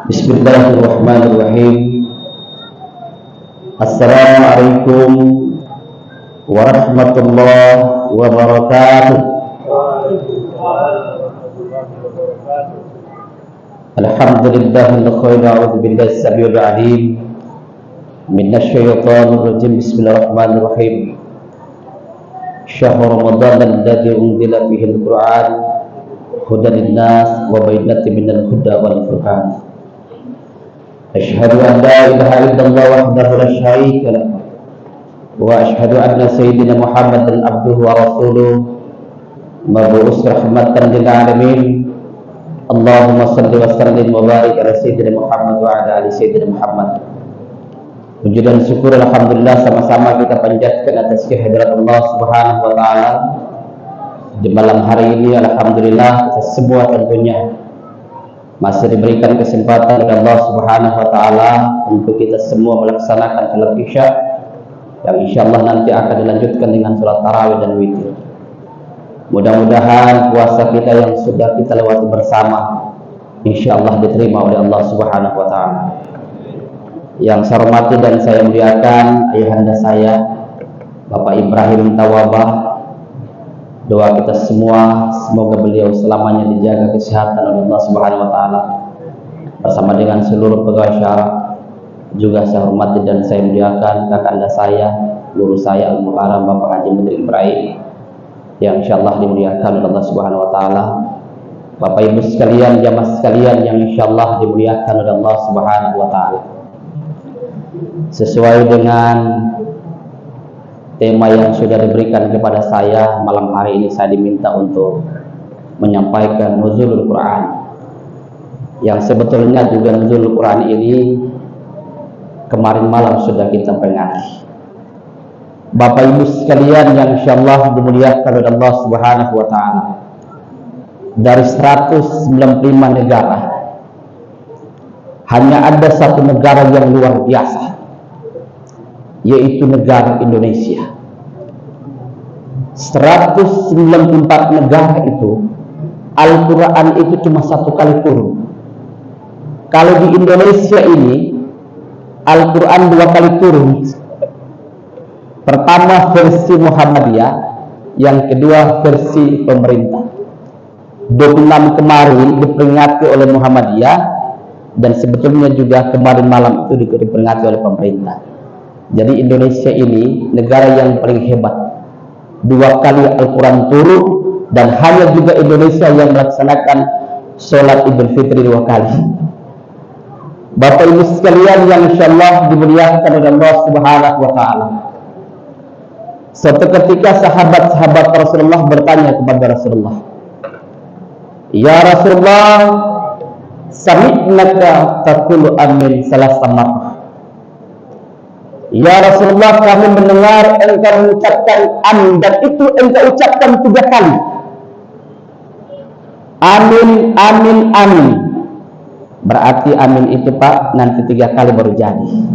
Bismillahirrahmanirrahim. Assalamualaikum warahmatullahi wabarakatuh. Alhamdulillahil khair, a'udzu billahi samii'il 'aliim minasyaitonir rajiim. Bismillahirrahmanirrahim. Syahrul Ramadan alladzi unzila fihil Qur'an hudan linnas wa bayyinatin minal huda wal furqan. Asyhadu an la ilaha illallah wahdahu la syarika lah wa asyhadu anna sayyidina Muhammadan abduhu wa rasuluh mab'uts rahmatan lil alamin. Allahumma shalli wa sallim wa barik ala sayyidina Muhammad wa ala ali sayyidina Muhammad. Puji dan syukur alhamdulillah sama-sama kita panjatkan atas kehadirat Allah Subhanahu wa taala di malam hari ini. Alhamdulillah kita semua tentunya masih diberikan kesempatan oleh Allah Subhanahu wa taala untuk kita semua melaksanakan salat Isya yang insyaallah nanti akan dilanjutkan dengan salat tarawih dan witir. Mudah-mudahan puasa kita yang sudah kita lewati bersama insyaallah diterima oleh Allah Subhanahu wa taala. Yang saya hormati dan saya muliakan ayahanda saya Bapak Ibrahim Tawabah, doa kita semua semoga beliau selamanya dijaga kesehatan oleh Allah Subhanahu wa taala bersama dengan seluruh pegawai syara. Juga saya hormati dan saya muliakan kakanda saya, guru saya Al-Mukarram Bapak Haji Menteri Ibrahim yang insyaallah dimuliakan oleh Allah Subhanahu wa taala. Bapak Ibu sekalian, jamaah sekalian yang insyaallah dimuliakan oleh Allah Subhanahu wa taala. Sesuai dengan tema yang sudah diberikan kepada saya malam hari ini, saya diminta untuk menyampaikan nuzulul Quran. Yang sebetulnya juga nuzulul Quran ini kemarin malam sudah kita peringati. Bapak Ibu sekalian yang insyaallah dimuliakan oleh Allah Subhanahu wa taala, dari 195 negara hanya ada satu negara yang luar biasa, yaitu negara Indonesia. 194 negara itu Al-Quran itu cuma satu kali turun. Kalau di Indonesia ini Al-Quran 2 kali turun. Pertama versi Muhammadiyah, yang kedua versi pemerintah. 26 kemarin diperingati oleh Muhammadiyah, dan sebetulnya juga kemarin malam itu diperingati oleh pemerintah. Jadi Indonesia ini negara yang paling hebat. 2 kali Al-Quran turun, dan hanya juga Indonesia yang melaksanakan sholat Idul Fitri 2 kali. Bapak Ibu sekalian yang insyaallah dimuliakan oleh Allah Subhanahu wa taala. Suatu ketika sahabat-sahabat Rasulullah bertanya kepada Rasulullah, "Ya Rasulullah, sami'naka taqulu amin salasa marrah." Ya Rasulullah, kami mendengar engkau mengucapkan amin, dan itu engkau ucapkan 3 kali. Amin, amin, amin. Berarti amin itu Pak nanti 3 kali baru jadi.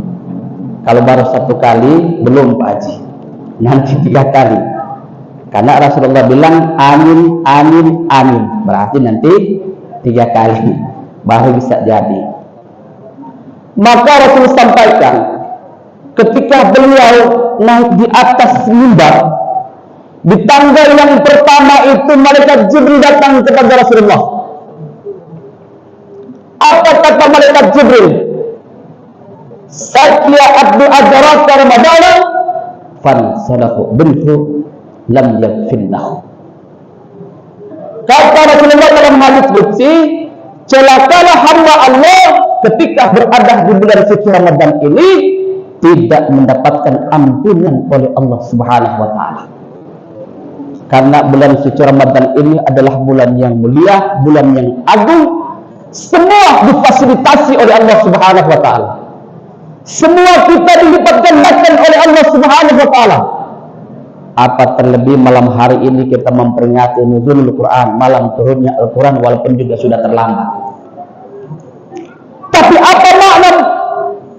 Kalau baru 1 kali belum Pak Haji, nanti 3 kali. Karena Rasulullah bilang amin, amin, amin, berarti nanti 3 kali baru bisa jadi. Maka Rasul sampaikan, ketika beliau naik di atas mimbar, di tangga yang pertama itu malaikat Jibril datang kepada Rasulullah. Apa kata malaikat Jibril? "Sakiya abdu ajaraka Ramadana fan sadaku bintu lam yakfinnahu." Kata Rasulullah dalam hadis qudsi, celakalah hamba Allah ketika berada di bulan suci Ramadan ini tidak mendapatkan ampunan oleh Allah Subhanahu wa taala. Karena bulan suci Ramadan ini adalah bulan yang mulia, bulan yang agung. Semua difasilitasi oleh Allah Subhanahu wa taala. Semua kita dilipatkan makan oleh Allah Subhanahu wa taala. Apa terlebih malam hari ini kita memperingati nuzulul Quran, malam turunnya Al-Quran, walaupun juga sudah terlambat. Tapi apa makna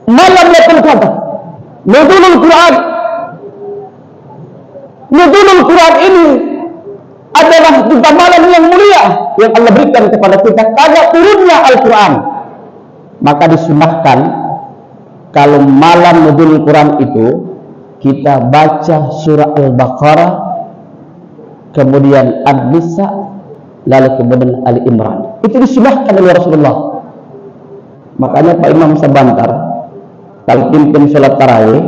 malam Lailatul Qadar? Nuzulul Quran. Nuzulul Quran ini adalah juga malam yang mulia yang Allah berikan kepada kita karena turunnya Al-Quran. Maka disunahkan kalau malam nuzul Quran itu kita baca surah Al-Baqarah, kemudian An-Nisa, lalu kemudian Ali Imran. Itu disunahkan oleh Rasulullah. Makanya Pak Imam Sabantar kalau pimpin sholat tarawih,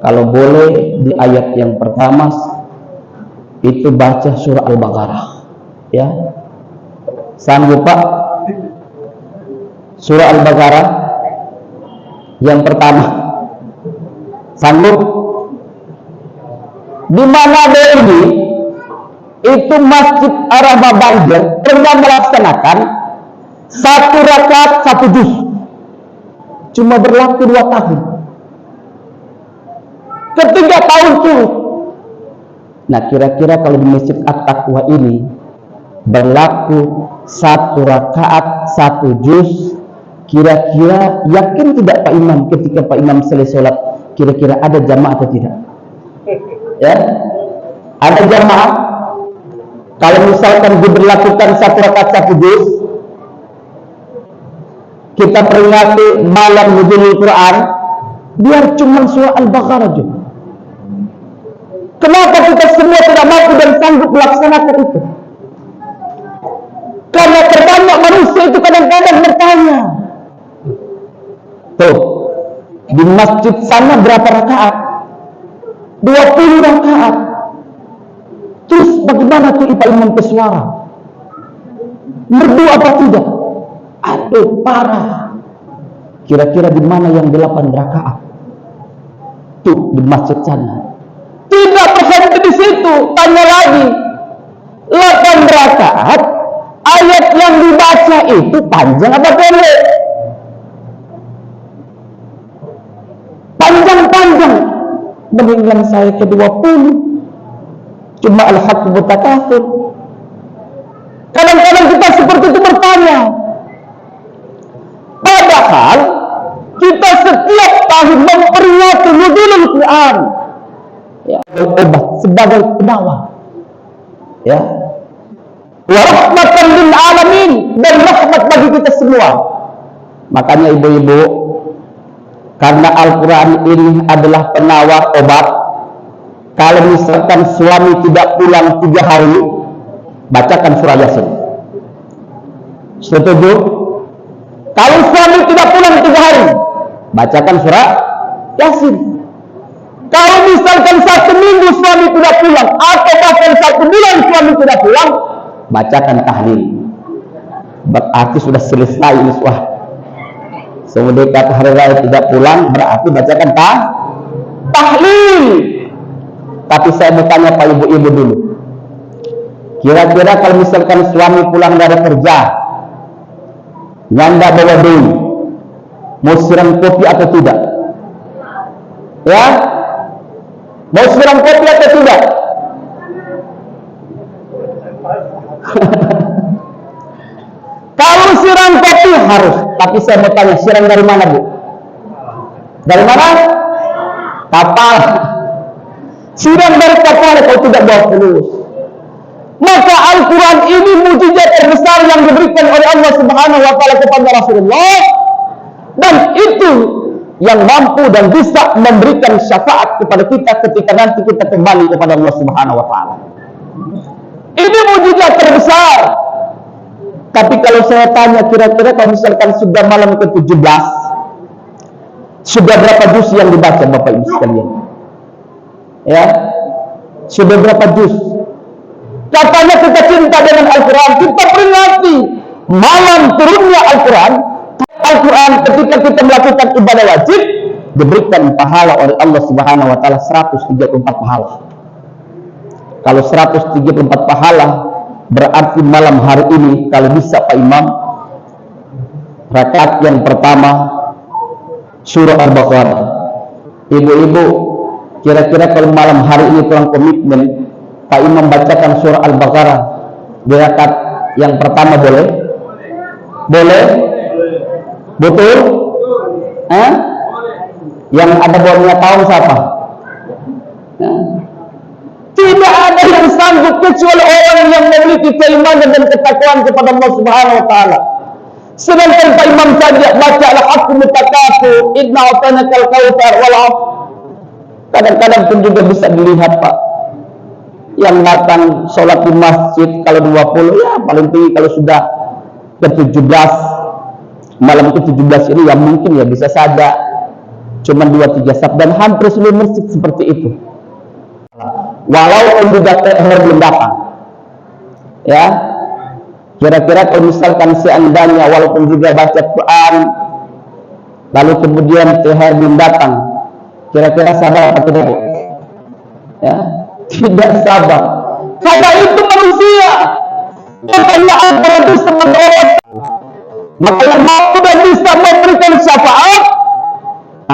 kalau boleh di ayat yang pertama itu baca surah Al-Baqarah, ya. Sanggup Pak? Surah Al-Baqarah yang pertama, sanggup? Di mana ada ini? Itu Masjid Ar-Rahmah Banjar pernah melaksanakan 1 rakaat 1 juz, cuma berlaku 2 tahun. Ketiga tahun turut. Nah, kira-kira kalau di Masjid At-Taqwa ini berlaku 1 rakaat 1 juz, kira-kira yakin tidak Pak Imam ketika Pak Imam selesai sholat, kira-kira ada jamaah atau tidak? Ya, ada jamaah. Kalau misalkan diberlakukan 1 rakaat 1 juz, kita peringati malam nuzul Quran, biar cuma surah Al-Baqarah juga. Kenapa kita semua tidak mampu dan sanggup melaksanakan itu? Karena pertama manusia itu kadang-kadang bertanya, tuh di masjid sana berapa rakaat? 20 rakaat. Terus bagaimana tuh Pak Imam pesuara? Merdu apa tidak? Aduh, parah. Kira-kira di mana yang 8 rakaat? Tuh di masjid sana. Tidak berhenti di situ, tanya lagi. 8 rakaat, ayat yang dibaca itu panjang apa pendek? Panjang-panjang. Mendingan saya ke 20. Cuma al-haqqu mutakafir. Kadang-kadang kita seperti itu bertanya. Padahal kita setiap tahun memperingati nuzulul Quran, ya, obat sebagai penawar, ya, wa rahmatan lil alamin, dan rahmat bagi kita semua. Makanya ibu-ibu, karena Al-Quran ini adalah penawar obat, kalau misalkan suami tidak pulang 3 hari, bacakan surah Yasin. Setuju? Kalau suami tidak pulang 3 hari, bacakan surah Yasin. Kalau misalkan 1 minggu suami tidak pulang, atau bahkan 1 bulan suami tidak pulang, bacakan tahlil. Berarti sudah selesai ini suah. Kemudian kata hari raya tidak pulang, berarti bacakan tahlil. Tapi saya mau tanya Pak ibu-ibu dulu. Kira-kira kalau misalkan suami pulang dari kerja, nyanda bawa duit, mau siram kopi atau tidak? Ya, mau siram kopi atau tidak? Kalau siram kopi harus, tapi saya mau tanya, siram dari mana Bu? Dari mana? Kapal. Siram dari kapal kalau tidak bawa fulus. Maka Al-Quran ini mukjizat terbesar yang diberikan oleh Allah Subhanahu wa Ta'ala kepada Rasulullah, dan itu yang mampu dan bisa memberikan syafaat kepada kita ketika nanti kita kembali kepada Allah Subhanahu wa Ta'ala. Ini mukjizat terbesar. Tapi kalau saya tanya, kira-kira kalau misalkan sudah malam ke-17, sudah berapa juz yang dibaca Bapak Ibu sekalian? Ya, sudah berapa juz? Katanya kita cinta dengan Al-Quran, kita peringati malam turunnya Al-Quran. Al-Quran ketika kita melakukan ibadah wajib, diberikan pahala oleh Allah Subhanahu wa Ta'ala 134 pahala. Kalau 134 pahala, berarti malam hari ini kalau bisa Pak Imam, rakaat yang pertama surah Al-Baqarah. Ibu-ibu, kira-kira kalau malam hari ini kurang komitmen, Pak Imam bacakan surah Al-Baqarah di rakaat yang pertama boleh? Boleh? Betul? Yang ada bawahnya tahun siapa? Tidak ada yang sanggup kecuali orang yang memiliki keimanan dan ketakwaan kepada Allah Subhanahu wa taala. Sedangkan Pak Imam saja baca al-haqqu mutakatsir, inna a'tainakal kautsar wal 'asr. Kadang-kadang pun juga bisa dilihat Pak, yang datang sholat di masjid kalau 20 ya paling tinggi kalau sudah ke 17 malam ke 17 ini ya mungkin ya bisa saja cuma 2-3 saf, dan hampir seluruh masjid seperti itu. Walaupun juga THR belum datang, ya kira-kira kalau misalkan seandainya walaupun juga baca Quran lalu kemudian THR belum datang, kira-kira sabar atau tidak? Ya, tidak sabar. Karena itu manusia makanya antara bisa menolak, maka yang mampu dan bisa memberikan syafaat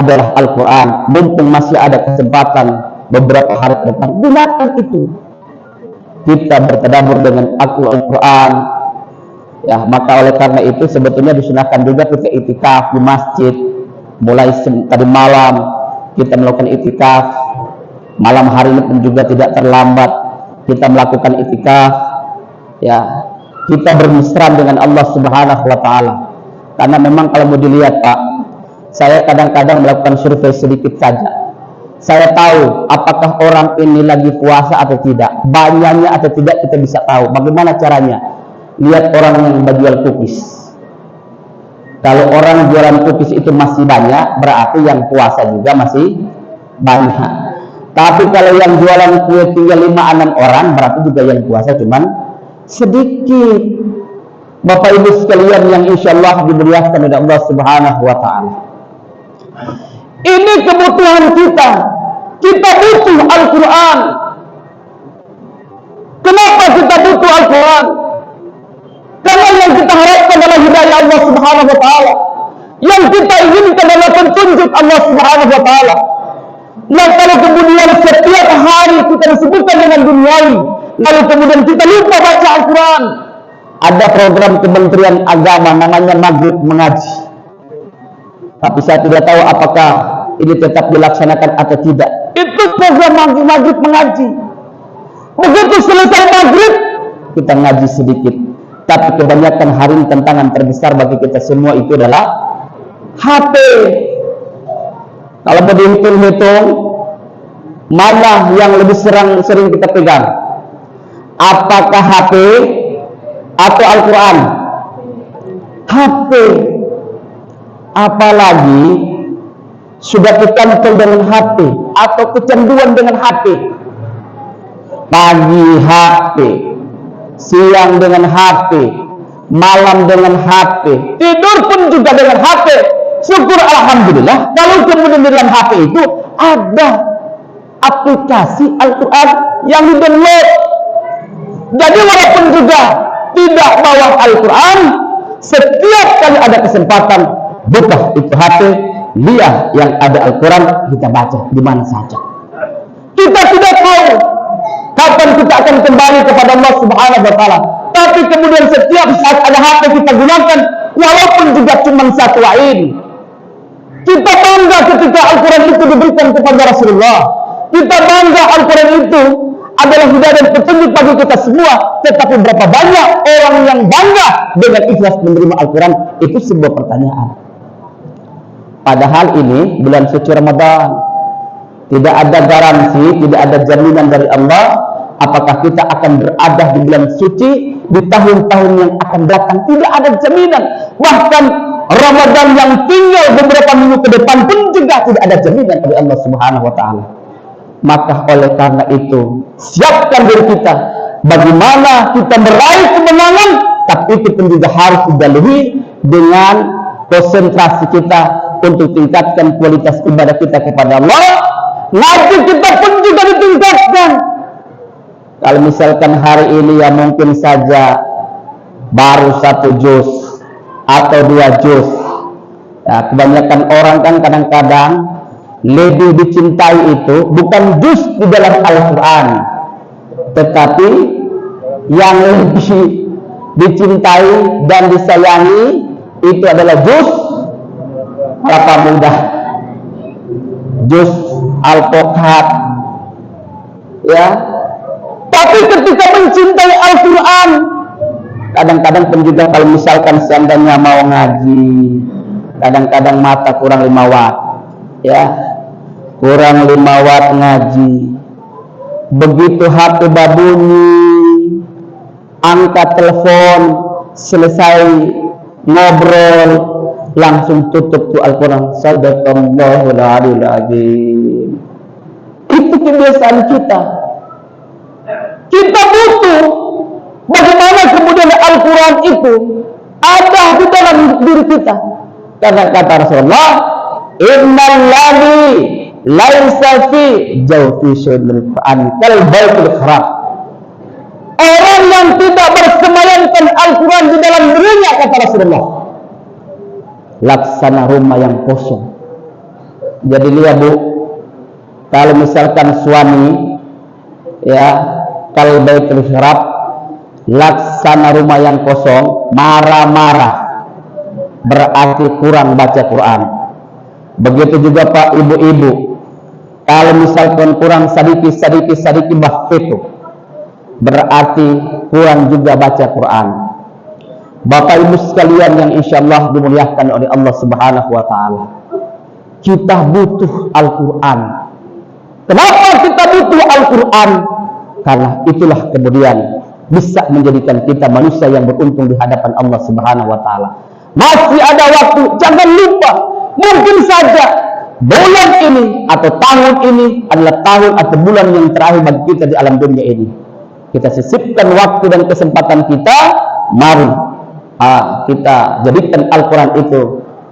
adalah Al-Quran. Mumpung masih ada kesempatan beberapa hari ke depan, gunakan itu. Kita bertadabbur dengan Al-Quran, ya. Maka oleh karena itu sebetulnya disunahkan juga kita itikaf di masjid. Mulai tadi malam kita melakukan itikaf, malam hari ini pun juga tidak terlambat kita melakukan itikaf, ya. Kita bermesra dengan Allah Subhanahu wa taala. Karena memang kalau mau dilihat Pak, saya kadang-kadang melakukan survei sedikit saja. Saya tahu apakah orang ini lagi puasa atau tidak, banyaknya atau tidak kita bisa tahu. Bagaimana caranya? Lihat orang yang menjual cookies. Kalau orang jualan cookies itu masih banyak, berarti yang puasa juga masih banyak. Tapi kalau yang jualan kue tinggal 5-6 orang, berarti juga yang puasa cuman sedikit. Bapak Ibu sekalian yang insya Allah dimuliakan oleh Allah Subhanahu wa taala. Ini kebutuhan kita. Kita butuh Al-Quran. Kenapa kita butuh Al-Quran? Karena yang kita harapkan adalah hidayah Allah Subhanahu wa taala. Yang kita inginkan adalah petunjuk Allah Subhanahu wa taala. Nah, kalau kemudian setiap hari kita disebutkan dengan duniawi, lalu kemudian kita lupa baca Al-Quran. Ada program Kementerian Agama namanya Maghrib Mengaji. Tapi saya tidak tahu apakah ini tetap dilaksanakan atau tidak. Itu program Maghrib Mengaji. Begitu selesai Maghrib, kita ngaji sedikit. Tapi kebanyakan hari ini tantangan terbesar bagi kita semua itu adalah HP. Kalau mau dihitung-hitung, mana yang lebih sering kita pegang? Apakah HP atau Al-Quran? HP. Apalagi sudah kecantul dengan HP atau kecanduan dengan HP. Pagi HP, siang dengan HP, malam dengan HP, tidur pun juga dengan HP. Syukur alhamdulillah kalau kemudian di dalam HP itu ada aplikasi Al-Quran yang di-download. Jadi walaupun juga tidak bawa Al-Quran, setiap kali ada kesempatan buka itu HP, lihat yang ada Al-Quran, kita baca di mana saja. Kita tidak tahu kapan kita akan kembali kepada Allah Subhanahu wa taala. Tapi kemudian setiap saat ada HP kita gunakan, walaupun juga cuma satu ain. Kita bangga ketika Al-Quran itu diberikan kepada Rasulullah. Kita bangga Al-Quran itu adalah hidayah dan petunjuk bagi kita semua. Tetapi berapa banyak orang yang bangga dengan ikhlas menerima Al-Quran? Itu sebuah pertanyaan. Padahal ini bulan suci Ramadan, tidak ada garansi, tidak ada jaminan dari Allah apakah kita akan berada di bulan suci di tahun-tahun yang akan datang. Tidak ada jaminan. Bahkan Ramadan yang tinggal beberapa minggu ke depan pun juga tidak ada jaminan dari Allah Subhanahu wa taala. Maka oleh karena itu, siapkan diri kita bagaimana kita meraih kemenangan, tapi itu pun juga harus dilalui dengan konsentrasi kita untuk tingkatkan kualitas ibadah kita kepada Allah. Ngaji kita pun juga ditingkatkan. Kalau misalkan hari ini ya mungkin saja baru 1 juz atau 2 juz. Ya, kebanyakan orang kan kadang-kadang lebih dicintai itu bukan juz di dalam Al-Quran, tetapi yang lebih dicintai dan disayangi itu adalah juz apa mudah, juz Al-Fuqahat, ya. Tapi Tapi ketika mencintai Al-Quran, kadang-kadang pun juga kalau misalkan seandainya mau ngaji, kadang-kadang mata kurang 5 watt, ya, kurang 5 watt ngaji. Begitu HP babunyi, angkat telepon, selesai ngobrol, langsung tutup tuh Al-Quran. Sadaqallahul aliyul azim. Itu kebiasaan kita. Kita butuh bagaimana kemudian Al-Quran itu ada di dalam diri kita. Karena kata Rasulullah, innal ladzi laisa fi jawfi syai'il Qur'an kal baitul kharab. Orang yang tidak bersemayamkan Al-Quran di dalam dirinya, kata Rasulullah, laksana rumah yang kosong. Jadi lihat Bu, kalau misalkan suami, ya, kal baitul kharab, laksana rumah yang kosong, marah-marah, berarti kurang baca Quran. Begitu juga Pak ibu-ibu, kalau misalkan kurang sedikit bahfitu, berarti kurang juga baca Quran. Bapak ibu sekalian yang insyaallah dimuliakan oleh Allah Subhanahu wa taala, kita butuh Al-Quran. Kenapa kita butuh Al-Quran? Karena itulah kemudian bisa menjadikan kita manusia yang beruntung di hadapan Allah Subhanahu wa taala. Masih ada waktu, jangan lupa. Mungkin saja bulan ini atau tahun ini adalah tahun atau bulan yang terakhir bagi kita di alam dunia ini. Kita sisipkan waktu dan kesempatan kita, mari kita jadikan Al-Quran itu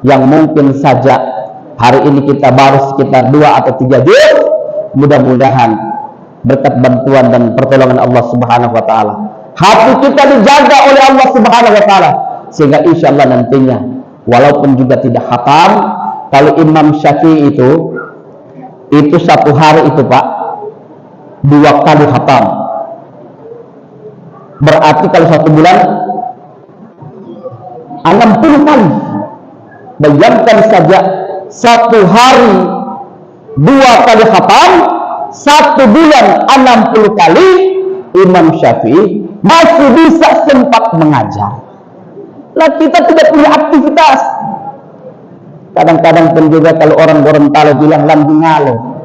yang mungkin saja hari ini kita baru sekitar 2 atau 3 juz. Mudah-mudahan berkat bantuan dan pertolongan Allah Subhanahu wa taala, hati kita dijaga oleh Allah Subhanahu wa taala, sehingga insyaallah nantinya walaupun juga tidak khatam, kalau Imam Syafi'i itu satu hari itu Pak 2 kali khatam. Berarti kalau 1 bulan 60 kali. Bayangkan saja 1 hari 2 kali khatam, 1 bulan 60 kali. Imam Syafi'i masih bisa sempat mengajar. Lah kita tidak punya aktivitas. Kadang-kadang pun juga kalau orang Gorontalo bilang lambung ngalo,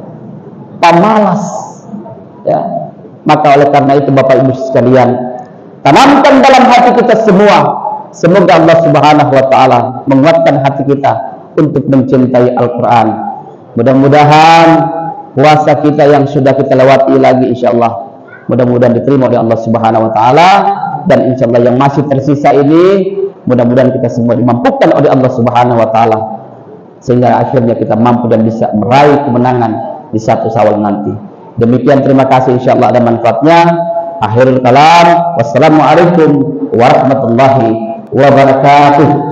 pamalas, ya. Maka oleh karena itu Bapak Ibu sekalian, tanamkan dalam hati kita semua, semoga Allah Subhanahu wa taala menguatkan hati kita untuk mencintai Al-Quran. Mudah-mudahan puasa kita yang sudah kita lewati lagi insyaallah mudah-mudahan diterima oleh Allah Subhanahu wa taala, dan insyaallah yang masih tersisa ini mudah-mudahan kita semua dimampukan oleh Allah Subhanahu wa taala sehingga akhirnya kita mampu dan bisa meraih kemenangan di 1 Syawal nanti. Demikian, terima kasih, insyaallah ada manfaatnya. Akhirul kalam, wassalamualaikum warahmatullahi wabarakatuh.